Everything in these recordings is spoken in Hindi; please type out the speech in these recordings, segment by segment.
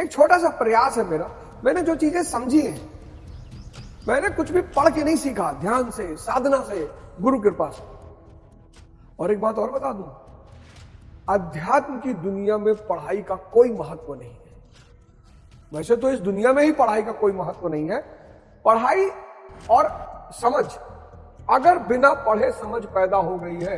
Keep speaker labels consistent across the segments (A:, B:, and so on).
A: एक छोटा सा प्रयास है मेरा, मैंने जो चीजें समझी हैं, मैंने कुछ भी पढ़ के नहीं सीखा, ध्यान से, साधना से, गुरु कृपा से। और एक बात और बता दूं, अध्यात्म की दुनिया में पढ़ाई का कोई महत्व नहीं है। वैसे तो इस दुनिया में ही पढ़ाई का कोई महत्व नहीं है। पढ़ाई और समझ, अगर बिना पढ़े समझ पैदा हो गई है,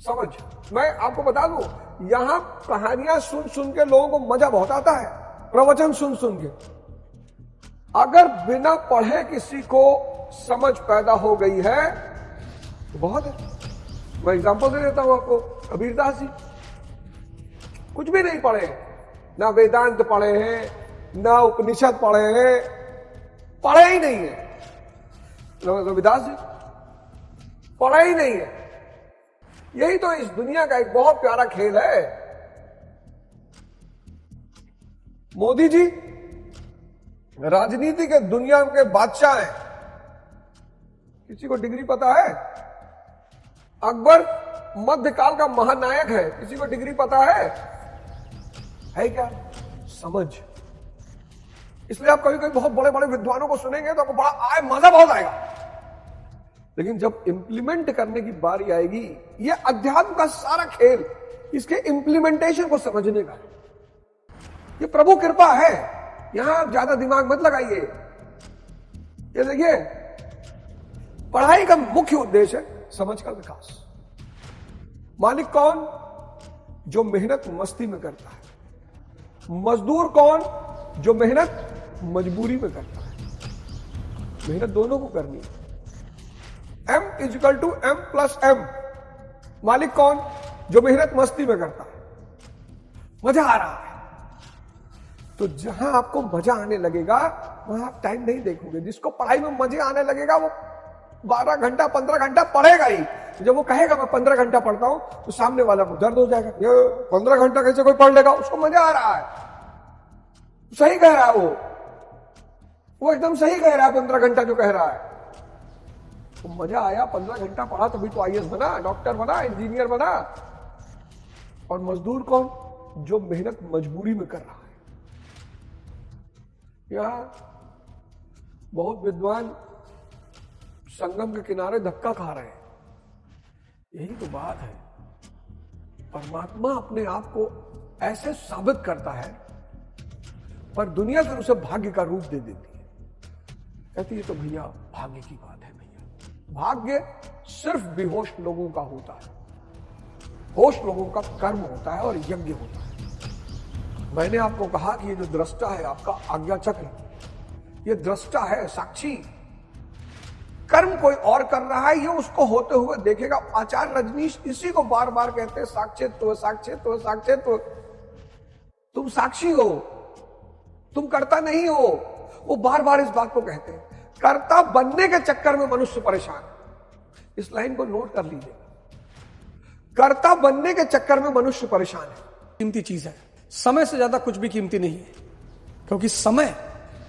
A: समझ, मैं आपको बता दूं, यहां कहानियां सुन सुन के लोगों को मजा बहुत आता है, प्रवचन सुन सुन के। अगर बिना पढ़े किसी को समझ पैदा हो गई है तो बहुत है। मैं एग्जांपल दे देता हूं आपको, कबीरदास जी कुछ भी नहीं पढ़े, ना वेदांत पढ़े हैं, ना उपनिषद पढ़े हैं, पढ़े ही नहीं है। रविदास जी पढ़े ही नहीं है। यही तो इस दुनिया का एक बहुत प्यारा खेल है। मोदी जी राजनीति के दुनिया के बादशाह हैं, किसी को डिग्री पता है? अकबर मध्यकाल का महानायक है, किसी को डिग्री पता है क्या? समझ। इसलिए आप कभी कभी बहुत बड़े बड़े विद्वानों को सुनेंगे तो आपको बड़ा मजा बहुत आएगा, लेकिन जब इंप्लीमेंट करने की बारी आएगी, ये अध्यात्म का सारा खेल इसके इंप्लीमेंटेशन को समझने का है। ये प्रभु कृपा है, यहां आप ज्यादा दिमाग मत लगाइए। ये देखिए, पढ़ाई का मुख्य उद्देश्य है समझ का विकास। मालिक कौन? जो मेहनत मस्ती में करता है। मजदूर कौन? जो मेहनत मजबूरी में करता है। मेहनत दोनों को करनी है। M = M+M। मालिक कौन? जो मेहनत मस्ती में करता है। मजा आ रहा है तो जहां आपको मजा आने लगेगा वहां आप टाइम नहीं देखोगे। जिसको पढ़ाई में मजे आने लगेगा वो 12 घंटा 15 घंटा पढ़ेगा ही। जब वो कहेगा मैं 15 घंटा पढ़ता हूं तो सामने वाला को दर्द हो जाएगा, ये 15 घंटा कैसे कोई पढ़ लेगा? उसको मजा आ रहा है, सही कह रहा है वो एकदम सही कह रहा है। 15 घंटा जो कह रहा है तो मजा आया, 15 घंटा पढ़ा तभी तो IAS बना, डॉक्टर बना, इंजीनियर बना। और मजदूर कौन? जो मेहनत मजबूरी में कर रहा है। यहां बहुत विद्वान संगम के किनारे धक्का खा रहे हैं। यही तो बात है, परमात्मा अपने आप को ऐसे साबित करता है पर दुनिया फिर उसे भाग्य का रूप दे देती है। कहती है तो भैया भाग्य की बात है। भैया भाग्य सिर्फ बेहोश लोगों का होता है, होश लोगों का कर्म होता है और यज्ञ होता है। मैंने आपको कहा कि ये जो दृष्टा है आपका आज्ञा चक्र, ये दृष्टा है, साक्षी। कर्म कोई और कर रहा है, ये उसको होते हुए देखेगा। आचार्य रजनीश इसी को बार बार कहते हैं, साक्षित्व साक्षित्व साक्षित्व। तुम साक्षी हो, तुम कर्ता नहीं हो। वो बार बार इस बात को कहते हैं। कर्ता बनने के चक्कर में मनुष्य परेशान है। इस लाइन को नोट कर लीजिए, कर्ता बनने के चक्कर में मनुष्य परेशान है। कीमती चीज है, समय से ज्यादा कुछ भी कीमती नहीं है, क्योंकि समय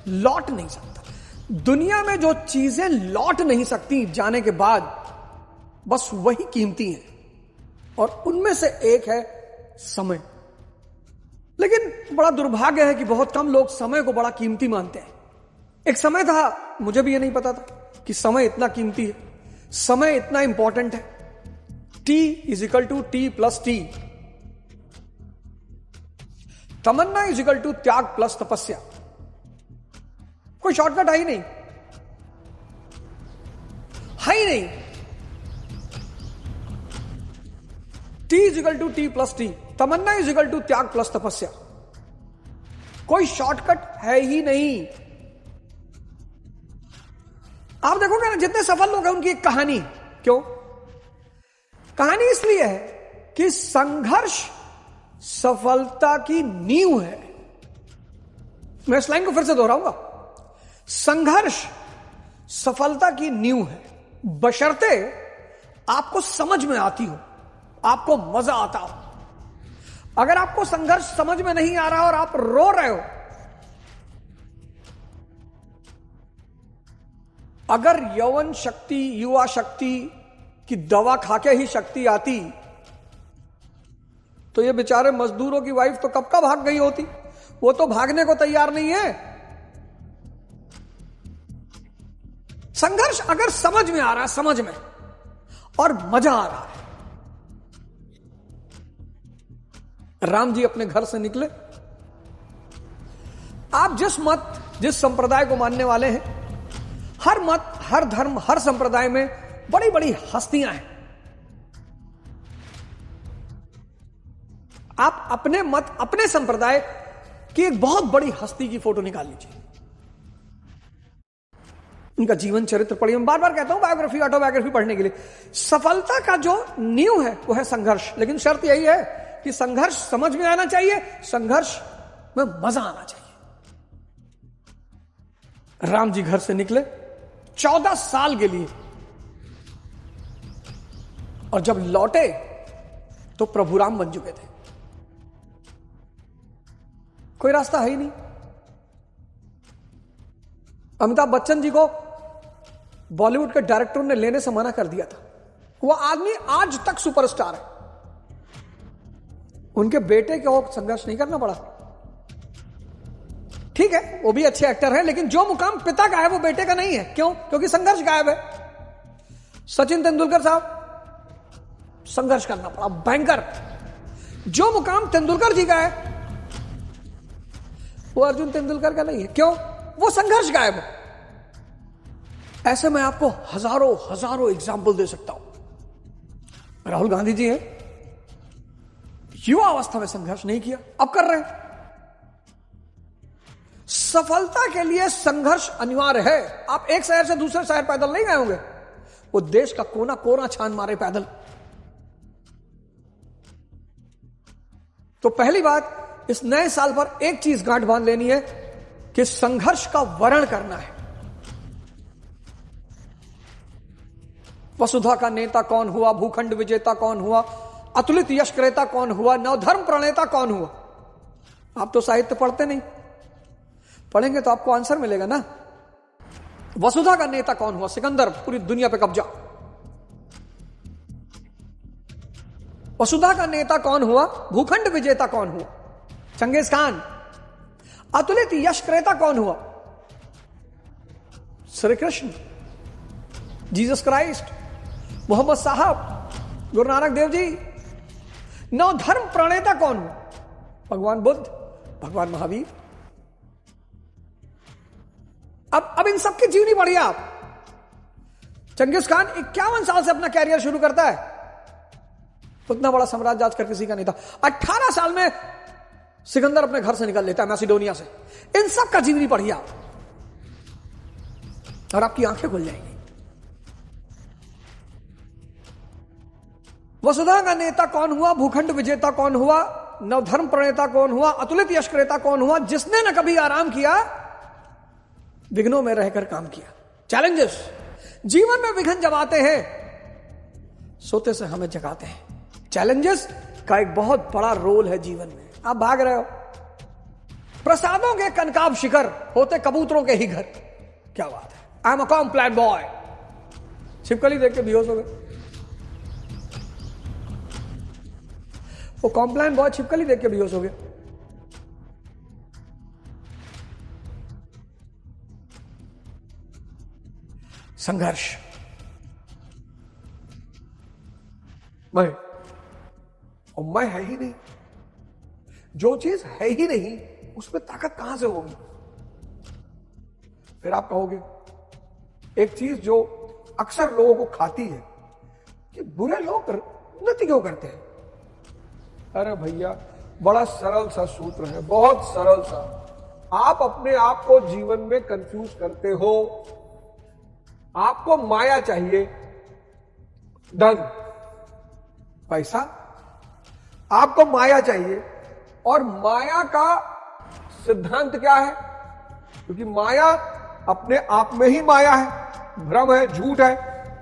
A: लौट नहीं सकता। दुनिया में जो चीजें लौट नहीं सकती जाने के बाद, बस वही कीमती हैं, और उनमें से एक है समय। लेकिन बड़ा दुर्भाग्य है कि बहुत कम लोग समय को बड़ा कीमती मानते हैं। एक समय था, मुझे भी ये नहीं पता था कि समय इतना कीमती है, समय इतना इंपॉर्टेंट है। T = T+T। तमन्ना = त्याग प्लस तपस्या। कोई शॉर्टकट है ही नहीं, है ही नहीं। T = T+T। तमन्ना = त्याग प्लस तपस्या। कोई शॉर्टकट है ही नहीं। आप देखोगे ना, जितने सफल लोग हैं उनकी एक कहानी। क्यों कहानी? इसलिए है कि संघर्ष सफलता की नींव है। मैं इस लाइन को फिर से दोहराऊंगा, संघर्ष सफलता की नींव है, बशर्ते आपको समझ में आती हो, आपको मजा आता हो। अगर आपको संघर्ष समझ में नहीं आ रहा और आप रो रहे हो, अगर यौवन शक्ति, युवा शक्ति की दवा खाके ही शक्ति आती तो ये बेचारे मजदूरों की वाइफ तो कब का भाग गई होती। वो तो भागने को तैयार नहीं है। संघर्ष अगर समझ में आ रहा है, समझ में, और मजा आ रहा है। राम जी अपने घर से निकले। आप जिस मत, जिस संप्रदाय को मानने वाले हैं, हर मत, हर धर्म, हर संप्रदाय में बड़ी बड़ी हस्तियां हैं। आप अपने मत, अपने संप्रदाय की एक बहुत बड़ी हस्ती की फोटो निकाल लीजिए, उनका जीवन चरित्र पढ़िए। मैं बार बार कहता हूं बायोग्राफी, ऑटोबायोग्राफी पढ़ने के लिए। सफलता का जो नींव है वो है संघर्ष, लेकिन शर्त यही है कि संघर्ष समझ में आना चाहिए, संघर्ष में मजा आना चाहिए। राम जी घर से निकले 14 साल के लिए, और जब लौटे तो प्रभु राम बन चुके थे। कोई रास्ता है ही नहीं। अमिताभ बच्चन जी को बॉलीवुड के डायरेक्टर ने लेने से मना कर दिया था। वो आदमी आज तक सुपरस्टार है। उनके बेटे को संघर्ष नहीं करना पड़ा। ठीक है, वो भी अच्छे एक्टर हैं, लेकिन जो मुकाम पिता का है वो बेटे का नहीं है। क्यों? क्योंकि संघर्ष गायब है। सचिन तेंदुलकर साहब, संघर्ष करना पड़ा, बैंकर। जो मुकाम तेंदुलकर जी का है वो अर्जुन तेंदुलकर का नहीं है। क्यों? वो संघर्ष गायब है। ऐसे मैं आपको हजारों हजारों एग्जाम्पल दे सकता हूं। राहुल गांधी जी हैं, युवा अवस्था में संघर्ष नहीं किया, अब कर रहे हैं। सफलता के लिए संघर्ष अनिवार्य है। आप एक शहर से दूसरे शहर पैदल नहीं गए होंगे, वो देश का कोना कोना छान मारे पैदल। तो पहली बात, इस नए साल पर एक चीज गांठ बांध लेनी है कि संघर्ष का वर्ण करना है। वसुधा का नेता कौन हुआ, भूखंड विजेता कौन हुआ, अतुलित यशक्रेता कौन हुआ, नवधर्म प्रणेता कौन हुआ? आप तो साहित्य पढ़ते नहीं, पढ़ेंगे तो आपको आंसर मिलेगा ना। वसुधा का नेता कौन हुआ? सिकंदर, पूरी दुनिया पे कब्जा। वसुधा का नेता कौन हुआ? भूखंड विजेता कौन हुआ? Genghis Khan. अतुलित यशक्रेता कौन हुआ? श्री कृष्ण, जीसस क्राइस्ट, मोहम्मद साहब, गुरु नानक देव जी। नवधर्म प्रणेता कौन हुआ? भगवान बुद्ध, भगवान महावीर। अब इन सबकी जीवनी पढ़िए आप। चंगेज खान 51 साल से अपना कैरियर शुरू करता है। उतना बड़ा साम्राज्य आजकल किसी का नहीं था। 18 साल में सिकंदर अपने घर से निकल लेता है, मैसिडोनिया से। इन सब का जीवनी पढ़िए आप, और आपकी आंखें खुल जाएंगी। वसुधा का नेता कौन हुआ? भूखंड विजेता कौन हुआ? नवधर्म प्रणेता कौन हुआ? अतुलित यशक्रेता कौन हुआ? जिसने न कभी आराम किया, विघ्नों में रहकर काम किया। चैलेंजेस, जीवन में विघ्न जब आते हैं, सोते से हमें जगाते हैं। चैलेंजेस का एक बहुत बड़ा रोल है जीवन में। आप भाग रहे हो, प्रसादों के कनकाब शिखर होते कबूतरों के ही घर। क्या बात है, I am a Complan boy. छिपकली देख के बेहोश हो गए। वो कॉम्प्लान बॉय छिपकली देख के बेहोश हो गया। संघर्ष। मैं है ही नहीं, जो चीज है ही नहीं उसमें ताकत कहां से होगी? फिर आप कहोगे एक चीज जो अक्सर लोगों को खाती है कि बुरे लोग उन्नति क्यों करते हैं। अरे भैया, बड़ा सरल सा सूत्र है, बहुत सरल सा। आप अपने आप को जीवन में कंफ्यूज करते हो। आपको माया चाहिए, धन, पैसा। आपको माया चाहिए, और माया का सिद्धांत क्या है? क्योंकि माया अपने आप में ही माया है, भ्रम है, झूठ है।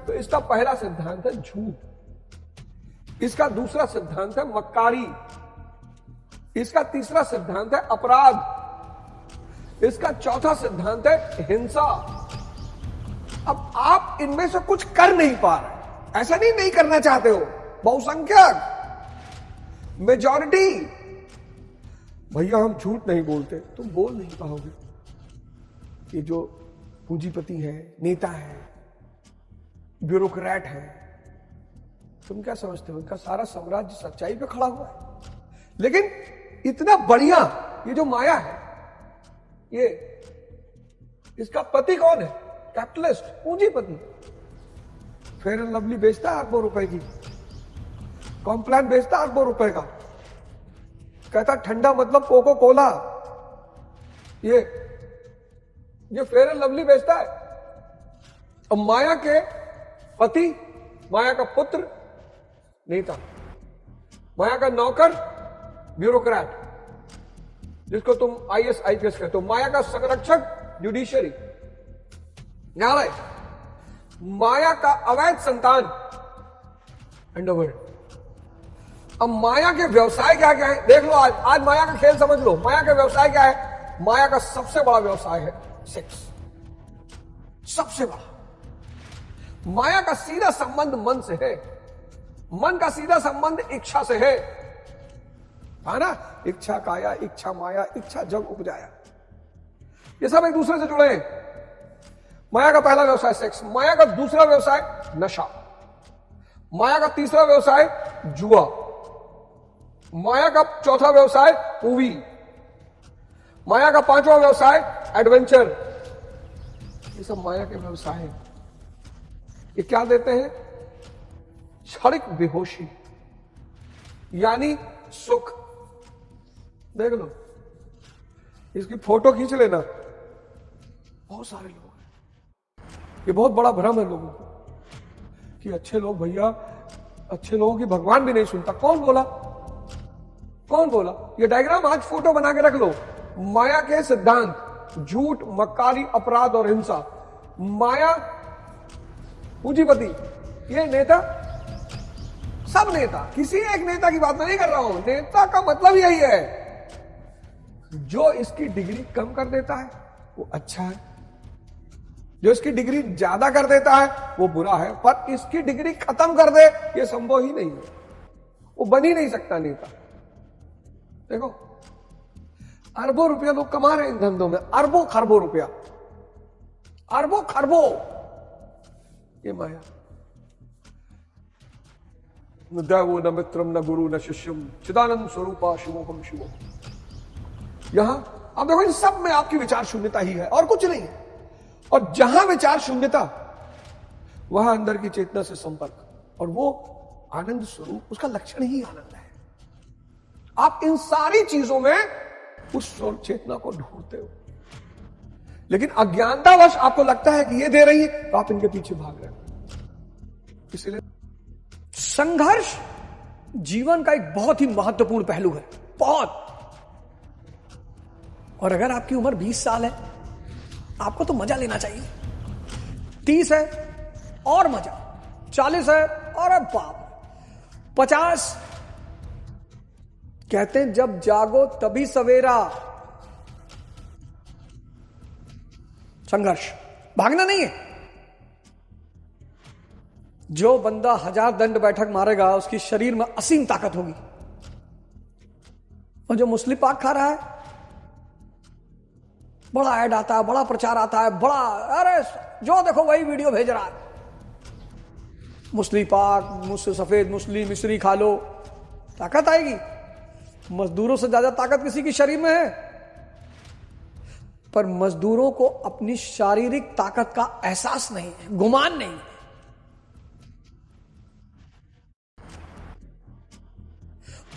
A: तो इसका पहला सिद्धांत है झूठ। इसका दूसरा सिद्धांत है मक्कारी। इसका तीसरा सिद्धांत है अपराध। इसका चौथा सिद्धांत है हिंसा। अब आप इनमें से कुछ कर नहीं पा रहे। ऐसा नहीं करना चाहते हो, बहुसंख्यक, मेजॉरिटी, भैया हम झूठ नहीं बोलते, तुम बोल नहीं पाओगे। ये जो पूंजीपति है, नेता है, ब्यूरोक्रेट है, तुम क्या समझते हो इनका सारा साम्राज्य सच्चाई पे खड़ा हुआ है। लेकिन इतना बढ़िया ये जो माया है, ये इसका पति कौन है? कैपिटलिस्ट, पूंजीपति। फेयर एंड लवली बेचता है अरबों रुपए की, कॉम्प्लान बेचता है अरबों रुपए का, कहता ठंडा मतलब कोको कोला। ये फेयर एंड लवली बेचता है। अब माया के पति, माया का पुत्र नेता, माया का नौकर ब्यूरोक्रेट, जिसको तुम IAS IPS कहते हो, माया का संरक्षक जुडिशियरी, न्यायालय, माया का अवैध संतान अंडरवर्ल्ड। अब माया के व्यवसाय क्या क्या है देख लो। आज माया का खेल समझ लो। माया का व्यवसाय क्या है? माया का सबसे बड़ा व्यवसाय है सेक्स, सबसे बड़ा। माया का सीधा संबंध मन से है, मन का सीधा संबंध इच्छा से है ना। इच्छा काया, इच्छा माया, इच्छा जग उपजाया, ये सब एक दूसरे से जुड़े हैं। माया का पहला व्यवसाय सेक्स, माया का दूसरा व्यवसाय नशा, माया का तीसरा व्यवसाय जुआ, माया का चौथा व्यवसाय मूवी, माया का पांचवा व्यवसाय एडवेंचर। ये सब माया के व्यवसाय हैं। ये क्या देते हैं? क्षणिक बेहोशी, यानी सुख। देख लो, इसकी फोटो खींच लेना। बहुत सारे लोग हैं, ये बहुत बड़ा भ्रम है लोगों को कि अच्छे लोग, भैया अच्छे लोगों की भगवान भी नहीं सुनता। कौन बोला? कौन बोला? ये डायग्राम आज फोटो बना के रख लो। माया के सिद्धांत, झूठ, मक्कारी, अपराध और हिंसा। माया पूंजीपति, ये नेता, सब नेता, किसी एक नेता की बात नहीं कर रहा हूं। नेता का मतलब यही है, जो इसकी डिग्री कम कर देता है वो अच्छा है, जो इसकी डिग्री ज्यादा कर देता है वो बुरा है, पर इसकी डिग्री खत्म कर दे ये संभव ही नहीं है। वो बन ही नहीं सकता नेता। देखो, अरबों रुपया लोग कमा रहे हैं इन धंधों में, अरबों खरबों रुपया, अरबों खरबों। ये माया। न दैवो न मित्रम न गुरु न शिष्यम चिदानंद स्वरूपा शिवोहम शिवो। यहां अब देखो, इन सब में आपकी विचार शून्यता ही है और कुछ नहीं है। और जहां विचार शून्यता, वहां अंदर की चेतना से संपर्क, और वो आनंद स्वरूप, उसका लक्षण ही आनंद है। आप इन सारी चीजों में उस चेतना को ढूंढते हो, लेकिन अज्ञानतावश आपको लगता है कि ये दे रही है, तो आप इनके पीछे भाग रहे हो। इसलिए
B: संघर्ष जीवन का एक बहुत ही महत्वपूर्ण पहलू है, बहुत। और अगर आपकी उम्र 20 साल है, आपको तो मजा लेना चाहिए। 30 है और मजा, 40 है और अब बाप, 50 कहते हैं जब जागो तभी सवेरा। संघर्ष, भागना नहीं है। जो बंदा 1000 दंड बैठक मारेगा, उसकी शरीर में असीम ताकत होगी। और जो मुस्लिम पाक खा रहा है, बड़ा ऐड आता है, बड़ा प्रचार आता है, बड़ा, अरे जो देखो वही वीडियो भेज रहा है, मुस्लिम पाक, मुझसे सफेद मुस्लिम मिश्री खा लो, ताकत आएगी। मजदूरों से ज्यादा ताकत किसी की शरीर में है, पर मजदूरों को अपनी शारीरिक ताकत का एहसास नहीं है, गुमान नहीं है।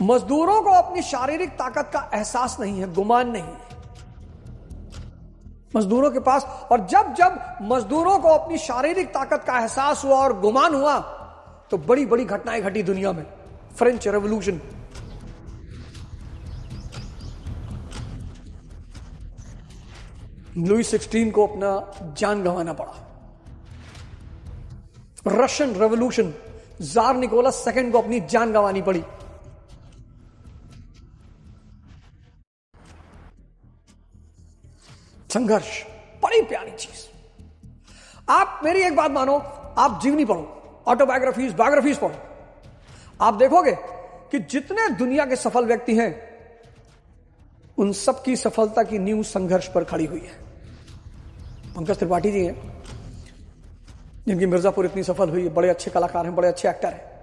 B: मजदूरों को अपनी शारीरिक ताकत का एहसास नहीं है, गुमान नहीं है मजदूरों के पास। और जब जब मजदूरों को अपनी शारीरिक ताकत का एहसास हुआ और गुमान हुआ, तो बड़ी बड़ी घटनाएं घटी दुनिया में। फ्रेंच रेवोल्यूशन, लुई 16 को अपना जान गंवाना पड़ा। Russian revolution, tsar Nicholas second को अपनी जान गंवानी पड़ी। संघर्ष बड़ी प्यारी चीज। आप मेरी एक बात मानो, आप जीवनी पढ़ो, ऑटोबायोग्राफीज, बायोग्राफीज पढ़ो, आप देखोगे कि जितने दुनिया के सफल व्यक्ति हैं, उन सब की सफलता की नींव संघर्ष पर खड़ी हुई है। पंकज त्रिपाठी जी हैं, जिनकी मिर्जापुर इतनी सफल हुई है, बड़े अच्छे कलाकार हैं, बड़े अच्छे एक्टर हैं।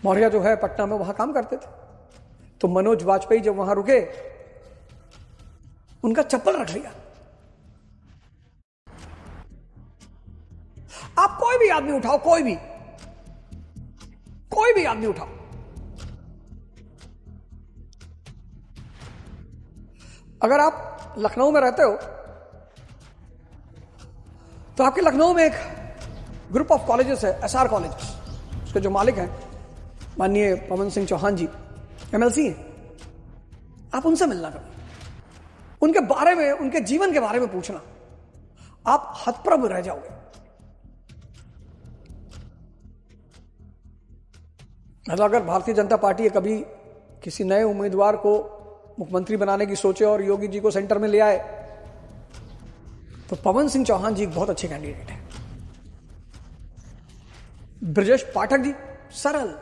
B: मौर्य जो है पटना में, वहां काम करते थे। तो मनोज वाजपेयी जब वहां रुके, उनका चप्पल रख लिया। आप कोई भी आदमी उठाओ, कोई भी आदमी उठाओ, अगर आप लखनऊ में रहते हो तो आपके लखनऊ में एक ग्रुप ऑफ कॉलेजेस है, एसआर कॉलेजेस। उसके जो मालिक हैं माननीय पवन सिंह चौहान जी, एमएलसी हैं। आप उनसे मिलना कभी, उनके बारे में, उनके जीवन के बारे में पूछना, आप हतप्रभ रह जाओगे। अगर भारतीय जनता पार्टी कभी किसी नए उम्मीदवार को मुख्यमंत्री बनाने की सोचे और योगी जी को सेंटर में ले आए, तो पवन सिंह चौहान जी एक बहुत अच्छे कैंडिडेट हैं। ब्रजेश पाठक जी सरल,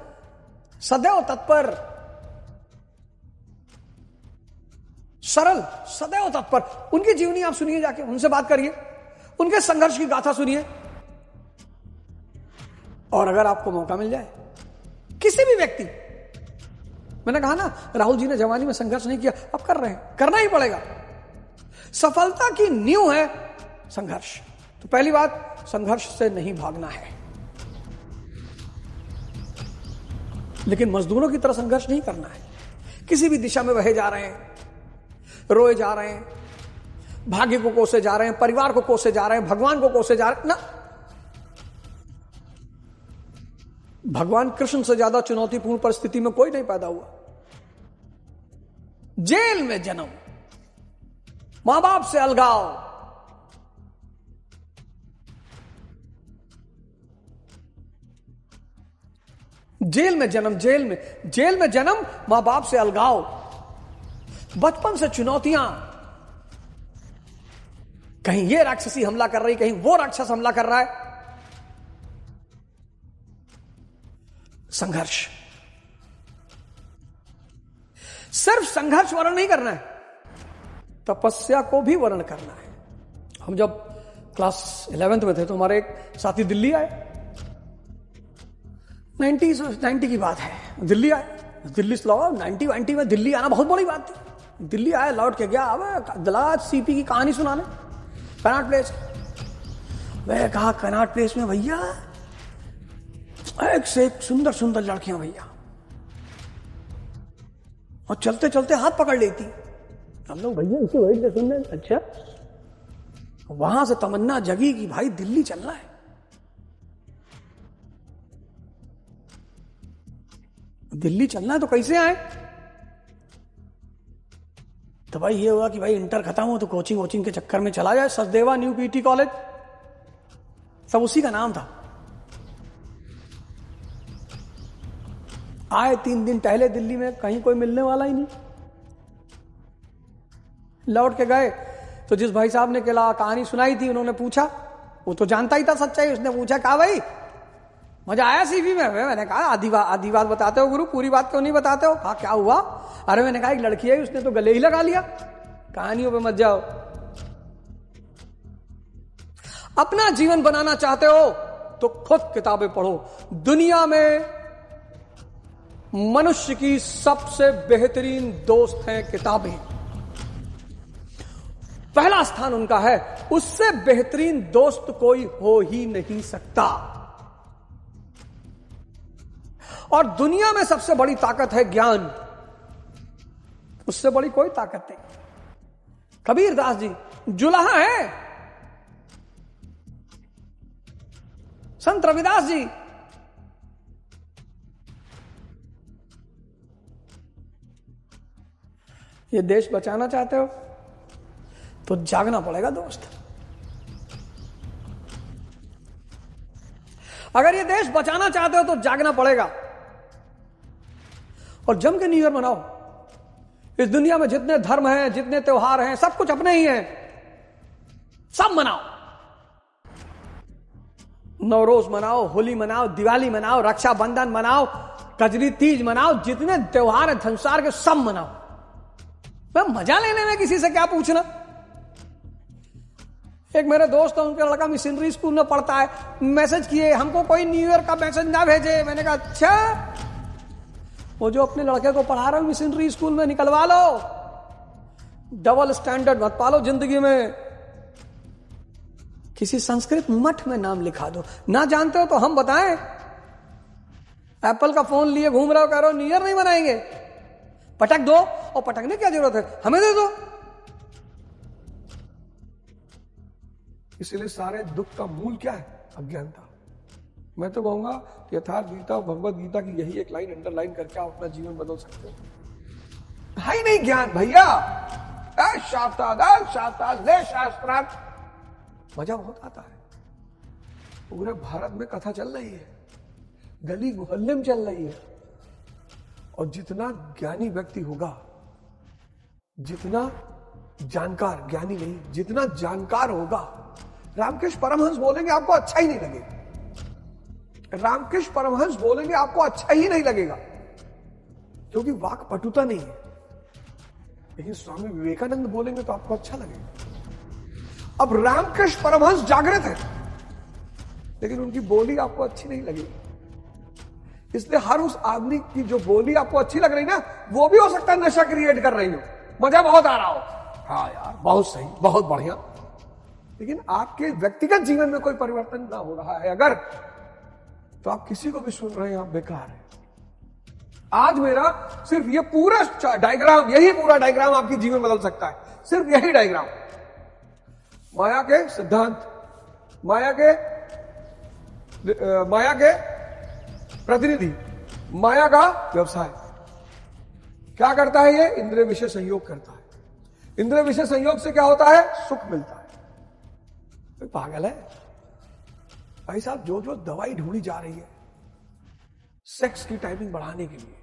B: सदैव तत्पर, सरल, सदैव तत्पर। उनकी जीवनी आप सुनिए, जाके उनसे बात करिए, उनके संघर्ष की गाथा सुनिए। और अगर आपको मौका मिल जाए, किसी भी व्यक्ति, मैंने कहा ना राहुल जी ने जवानी में संघर्ष नहीं किया, अब कर रहे हैं, करना ही पड़ेगा। सफलता की नींव है संघर्ष। तो पहली बात, संघर्ष से नहीं भागना है, लेकिन मजदूरों की तरह संघर्ष नहीं करना है। किसी भी दिशा में बहे जा रहे हैं, रोए जा रहे हैं, भाग्य को कोसे जा रहे हैं, परिवार को कोसे जा रहे हैं, भगवान को कोसे जा रहे हैं ना। भगवान कृष्ण से ज्यादा चुनौतीपूर्ण परिस्थिति में कोई नहीं पैदा हुआ। जेल में जन्म, मां बाप से अलगाव, जेल में जन्म, मां बाप से अलगाव, बचपन से चुनौतियां, कहीं ये राक्षसी हमला कर रही, कहीं वो राक्षस हमला कर रहा है। संघर्ष, सिर्फ संघर्ष वर्ण नहीं करना है, तपस्या को भी वर्ण करना है। हम जब क्लास 11th में थे तो हमारे एक साथी दिल्ली आए, 90 की बात है, दिल्ली आए। दिल्ली से लौटा, 90 में दिल्ली आना बहुत बड़ी बात थी। दिल्ली आया, लौट के गया, अब दलाज सीपी की कहानी सुनाने कनॉट प्लेस। वह कहा कनॉट प्लेस में भैया एक से एक सुंदर सुंदर लड़कियां भैया, और चलते चलते हाथ पकड़ लेती। हम लोग भैया इसे वही से सुनने, अच्छा। वहां से तमन्ना जगी कि भाई दिल्ली चलना है। दिल्ली चलना है तो कैसे आए? तो भाई ये हुआ कि भाई इंटर खत्म हो तो कोचिंग के चक्कर में चला जाए। सचदेवा न्यू पीटी कॉलेज, सब उसी का नाम था। आए 3 दिन टहले दिल्ली में, कहीं कोई मिलने वाला ही नहीं। लौट के गए तो जिस भाई साहब ने कहानी सुनाई थी, उन्होंने पूछा, वो तो जानता ही था सच्चाई, उसने पूछा कहा भाई मजा आया सीवी में? मैंने कहा आधी बात बताते हो गुरु, पूरी बात क्यों नहीं बताते हो? कहा क्या हुआ? अरे मैंने कहा एक लड़की है, उसने तो गले ही लगा लिया। कहानियों पे मत जाओ। अपना जीवन बनाना चाहते हो तो खुद किताबें पढ़ो। दुनिया में मनुष्य की सबसे बेहतरीन दोस्त हैं किताबें। पहला स्थान उनका है, उससे बेहतरीन दोस्त कोई हो ही नहीं सकता। और दुनिया में सबसे बड़ी ताकत है ज्ञान, उससे बड़ी कोई ताकत नहीं। कबीरदास जी जुलाहा है, संत रविदास जी ये देश बचाना चाहते हो तो जागना पड़ेगा दोस्त। अगर ये देश बचाना चाहते हो तो जागना पड़ेगा। और जम के न्यू ईयर मनाओ। इस दुनिया में जितने धर्म हैं, जितने त्योहार हैं, सब कुछ अपने ही हैं, सब मनाओ। नवरोज मनाओ, होली मनाओ, दिवाली मनाओ, रक्षाबंधन मनाओ, कजरी तीज मनाओ, जितने त्योहार हैं संसार के सब मनाओ। मैं मजा लेने में किसी से क्या पूछना। एक मेरे दोस्त है, उनका लड़का मिशनरी स्कूल में पढ़ता है, मैसेज किए हमको कोई न्यू ईयर का मैसेज ना भेजे। मैंने कहा अच्छा, वो जो अपने लड़के को पढ़ा रहे हो मिशनरी स्कूल में, निकलवा लो, डबल स्टैंडर्ड मत पालो जिंदगी में। किसी संस्कृत मठ में नाम लिखा दो। ना जानते हो तो हम बताएं, एप्पल का फोन लिए घूम रहे हो, कह रहे हो न्यू ईयर नहीं मनाएंगे, पटक दो। और पटकने क्या जरूरत है, हमें दे दो।
A: इसलिए सारे दुख का मूल क्या है? अज्ञानता। मैं तो कहूंगा यथार्थ गीता और भगवत गीता की यही एक लाइन अंडरलाइन करके आप अपना जीवन बदल सकते हो। है ही नहीं ज्ञान भैया, शास्त्रार्थ ले शास्त्रार्थ, मजा बहुत आता है। पूरे भारत में कथा चल रही है, गली मोहल्ले में चल रही है। और जितना ज्ञानी व्यक्ति होगा, जितना जानकार, ज्ञानी नहीं, जितना जानकार होगा, रामकृष्ण परमहंस बोलेंगे आपको अच्छा ही नहीं लगेगा। रामकृष्ण परमहंस बोलेंगे आपको अच्छा ही नहीं लगेगा, क्योंकि वाक पटुता नहीं है। लेकिन स्वामी विवेकानंद बोलेंगे तो आपको अच्छा लगेगा। अब रामकृष्ण परमहंस जागृत है, लेकिन उनकी बोली आपको अच्छी नहीं लगेगी। इसलिए हर उस आदमी की जो बोली आपको अच्छी लग रही ना, वो भी हो सकता है नशा क्रिएट कर रही हो, मजा बहुत आ रहा हो, हाँ यार बहुत सही, बहुत बढ़िया, लेकिन आपके व्यक्तिगत जीवन में कोई परिवर्तन ना हो रहा है अगर, तो आप किसी को भी सुन रहे हैं, आप बेकार है। आज मेरा सिर्फ ये पूरा डायग्राम, यही पूरा डायग्राम आपकी जीवन बदल सकता है। सिर्फ यही डायग्राम, माया के सिद्धांत, माया के प्रतिनिधि, माया का व्यवसाय क्या करता है? ये इंद्रिय विषय संयोग करता है। इंद्रिय विषय संयोग से क्या होता है? सुख मिलता है। कोई पागल है भाई साहब? जो जो दवाई ढूंढी जा रही है सेक्स की टाइमिंग बढ़ाने के लिए,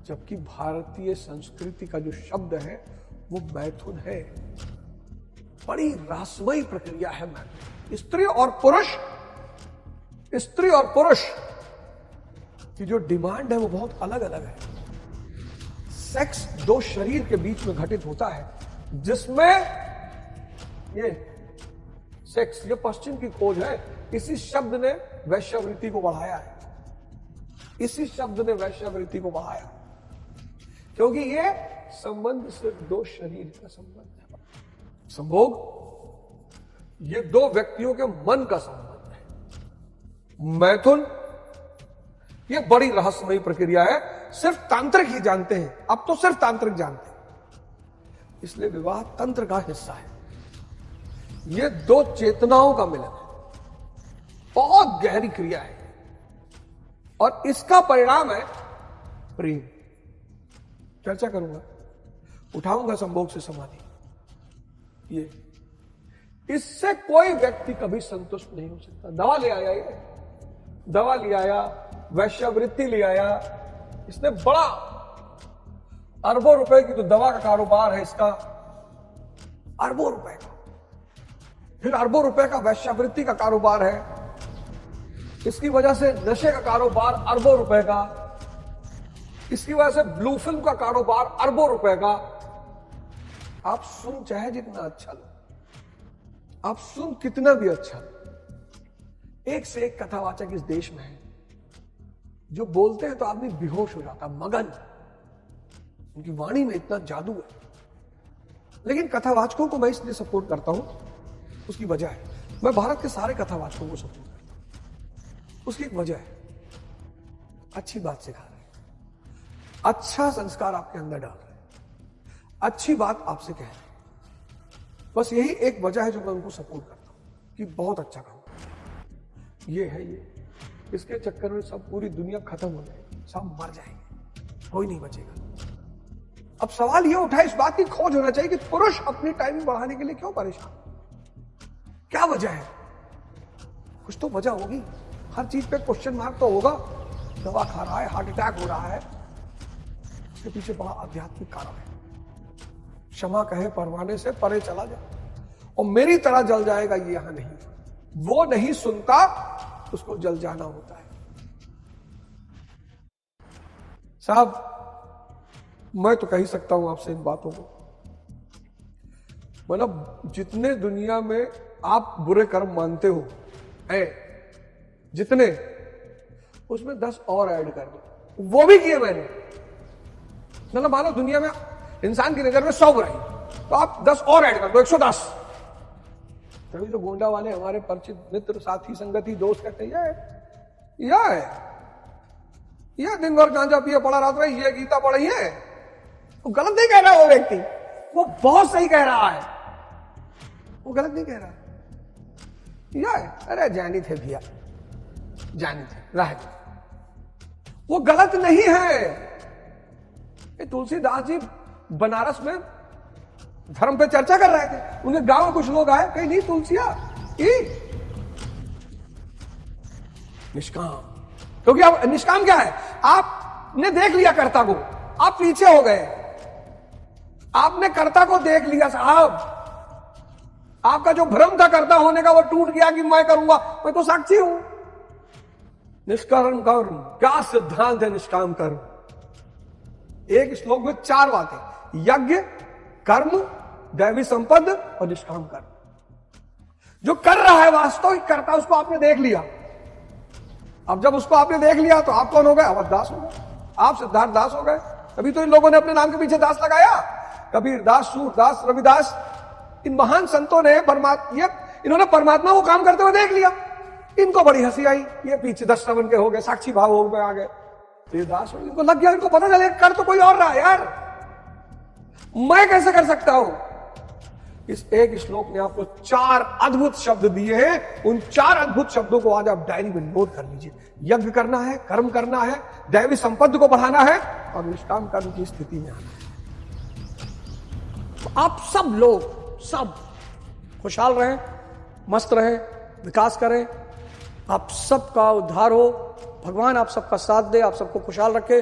A: जबकि भारतीय संस्कृति का जो शब्द है वो मैथुन है। बड़ी रहस्यमयी प्रक्रिया है मैथुन। स्त्री और पुरुष की जो डिमांड है वो बहुत अलग अलग है। सेक्स दो शरीर के बीच में घटित होता है, जिसमें ये सेक्स, ये पश्चिम की खोज है। इसी शब्द ने वैश्यावृत्ति को बढ़ाया है, इसी शब्द ने वैश्यावृत्ति को बढ़ाया, क्योंकि ये संबंध सिर्फ दो शरीर का संबंध है। संभोग ये दो व्यक्तियों के मन का संबंध है। मैथुन ये बड़ी रहस्यमयी प्रक्रिया है, सिर्फ तांत्रिक ही जानते हैं। अब तो सिर्फ तांत्रिक जानते हैं, इसलिए विवाह तंत्र का हिस्सा है। ये दो चेतनाओं का मिलन है, बहुत गहरी क्रिया है, और इसका परिणाम है प्रेम। चर्चा करूंगा, उठाऊंगा संभोग से समाधि। ये इससे कोई व्यक्ति कभी संतुष्ट नहीं हो सकता। दवा ले आया, ये दवा ले आया, वैश्यावृत्ति ले आया, इसने बड़ा अरबों रुपए की तो दवा का कारोबार है इसका, अरबों रुपए का, फिर अरबों रुपए का वैश्यावृत्ति का कारोबार है, इसकी वजह से नशे का कारोबार अरबों रुपए का, इसकी वजह से ब्लू फिल्म का कारोबार अरबों रुपए का। आप सुन चाहे जितना अच्छा लो, आप सुन कितना भी अच्छा लो, एक से एक कथावाचक इस देश में है जो बोलते हैं तो आदमी बेहोश हो जाता, मगन, उनकी वाणी में इतना जादू है। लेकिन कथावाचकों को मैं इसलिए सपोर्ट करता हूं, उसकी वजह है, मैं भारत के सारे कथावाचकों को सपोर्ट करता हूं। उसकी एक वजह है, अच्छी बात सिखा रहे हैं, अच्छा संस्कार आपके अंदर डाल रहे हैं, अच्छी बात आपसे कह रहे हैं। बस यही एक वजह है जो मैं उनको सपोर्ट करता हूं कि बहुत अच्छा काम कर रहे हैं। ये है ये, इसके चक्कर में सब पूरी दुनिया खत्म हो जाएगी, सब मर जाएंगे, कोई नहीं बचेगा। अब सवाल ये उठा, इस बात की खोज होना चाहिए कि पुरुष अपनी टाइमिंग बढ़ाने के लिए क्यों परेशान, क्या वजह है? कुछ तो वजह होगी, हर चीज पे क्वेश्चन मार्क तो होगा। दवा खा रहा है, हार्ट अटैक हो रहा है, उसके पीछे बड़ा आध्यात्मिक कारण है। क्षमा कहे परवाने से परे चला जा, और मेरी तरह जल जाएगा, ये यहां नहीं। वो नहीं सुनता, उसको जल जाना होता है। साहब मैं तो कह ही सकता हूं आपसे इन बातों को। मतलब जितने दुनिया में आप बुरे कर्म मानते हो हैं, जितने, उसमें 10 और ऐड कर दो, वो भी किए मैंने। मतलब मानो दुनिया में इंसान की नजर में 100 बुराई, तो आप 10 और ऐड कर दो, 110। तभी तो गोंडा वाले हमारे परिचित मित्र, साथी, संगति, दोस्त कहते हैं यह दिन भर गांजा पिए पड़ा रात में, ये गीता पढ़ी है। वो गलत नहीं कह रहा वो व्यक्ति, वो बहुत सही कह रहा है, वो गलत नहीं कह रहा। अरे जानी थे भैया, जानी थे, राह वो गलत नहीं है। तुलसीदास जी बनारस में धर्म पे चर्चा कर रहे थे, उनके गांव में कुछ लोग आए, कहीं नहीं तुलसिया निष्काम। क्योंकि अब निष्काम क्या है, आपने देख लिया कर्ता को, आप पीछे हो गए, आपने कर्ता को देख लिया साहब। आपका जो भ्रम था कर्ता होने का, वो टूट गया कि मैं करूंगा, मैं तो साक्षी हूं। निष्कर्म कर्म, क्या सिद्धांत है निष्काम कर्म। एक श्लोक में 4 बातें, यज्ञ, कर्म, दैवी संपद और निष्काम कर्म। जो कर रहा है वास्तविक कर्ता, उसको आपने देख लिया। अब जब उसको आपने देख लिया तो आप कौन हो गए, अवधदास हो गए, आप सिद्धार्थ दास हो गए। तभी तो इन लोगों ने अपने नाम के पीछे दास लगाया, कबीर दास, सूरदास, रविदास। इन महान संतों ने इन्होंने परमात्मा को काम करते हुए देख लिया। इनको बड़ी हंसी आई, ये पीछे 10 श्रवण के हो गए, साक्षी भाव हो गए, आ गए, ये दास हो, इनको लग गया, इनको पता चले कर तो कोई और रहा यार, मैं कैसे कर सकता हूं। इस एक श्लोक ने आपको 4 अद्भुत शब्द दिए हैं। उन 4 अद्भुत शब्दों को आज आप डायरी में नोट कर लीजिए। यज्ञ करना है, कर्म करना है, दैवी संपत्ति को बढ़ाना है और निष्काम कर्म की स्थिति में आना है।
B: तो आप सब लोग सब खुशहाल रहें, मस्त रहें, विकास करें, आप सबका उद्धार हो, भगवान आप सबका साथ दे, आप सबको खुशहाल रखे।